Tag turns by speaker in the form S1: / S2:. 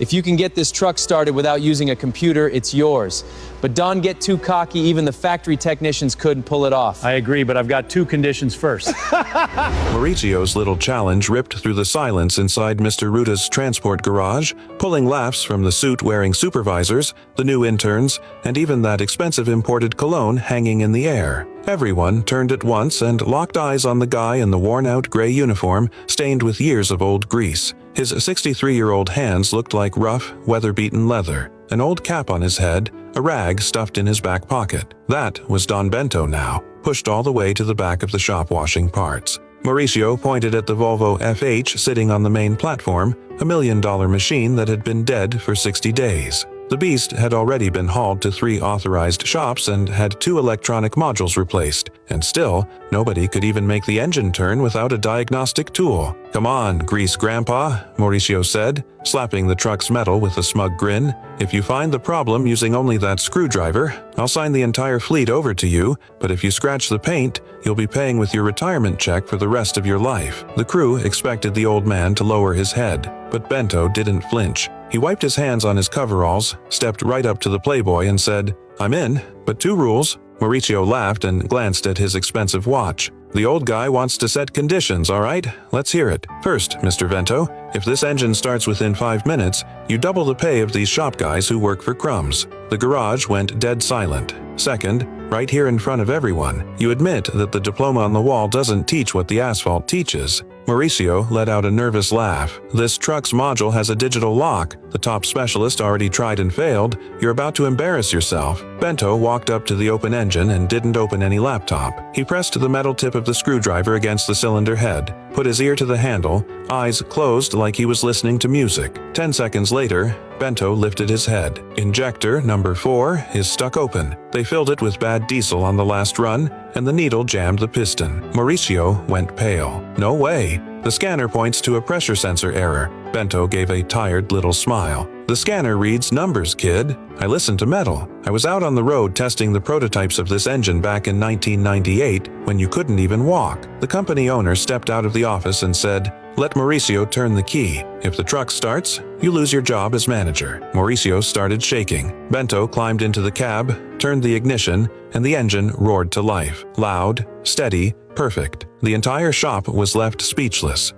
S1: If you can get this truck started without using a computer, it's yours. But don't get too cocky, even the factory technicians couldn't pull it off.
S2: I agree, but I've got two conditions first.
S3: Mauricio's little challenge ripped through the silence inside Mr. Ruta's transport garage, pulling laughs from the suit-wearing supervisors, the new interns, and even that expensive imported cologne hanging in the air. Everyone turned at once and locked eyes on the guy in the worn-out gray uniform stained with years of old grease. His 63-year-old hands looked like rough, weather-beaten leather, an old cap on his head, a rag stuffed in his back pocket. That was Don Bento now, pushed all the way to the back of the shop washing parts. Mauricio pointed at the Volvo FH sitting on the main platform, a $1 million machine that had been dead for 60 days. The beast had already been hauled to 3 authorized shops and had 2 electronic modules replaced, and still, nobody could even make the engine turn without a diagnostic tool. "Come on, grease grandpa," Mauricio said, slapping the truck's metal with a smug grin. "If you find the problem using only that screwdriver, I'll sign the entire fleet over to you, but if you scratch the paint, you'll be paying with your retirement check for the rest of your life." The crew expected the old man to lower his head, but Bento didn't flinch. He wiped his hands on his coveralls, stepped right up to the playboy and said, "I'm in, but 2 rules." Mauricio laughed and glanced at his expensive watch. "The old guy wants to set conditions, all right? Let's hear it. First, Mr. Bento, if this engine starts within 5 minutes, you double the pay of these shop guys who work for crumbs." The garage went dead silent. Second, right here in front of everyone, you admit that the diploma on the wall doesn't teach what the asphalt teaches. Mauricio let out a nervous laugh. "This truck's module has a digital lock. The top specialist already tried and failed. You're about to embarrass yourself." Bento walked up to the open engine and didn't open any laptop. He pressed the metal tip of the screwdriver against the cylinder head, put his ear to the handle, eyes closed like he was listening to music. 10 seconds later, Bento lifted his head. "Injector number 4 is stuck open." They filled it with bad diesel on the last run, and the needle jammed the piston. Mauricio went pale. "No way. The scanner points to a pressure sensor error." Bento gave a tired little smile. "The scanner reads numbers, kid. I listen to metal. I was out on the road testing the prototypes of this engine back in 1998 when you couldn't even walk." The company owner stepped out of the office and said, "Let Mauricio turn the key. If the truck starts, you lose your job as manager." Mauricio started shaking. Bento climbed into the cab, turned the ignition, and the engine roared to life. Loud, steady, perfect. The entire shop was left speechless.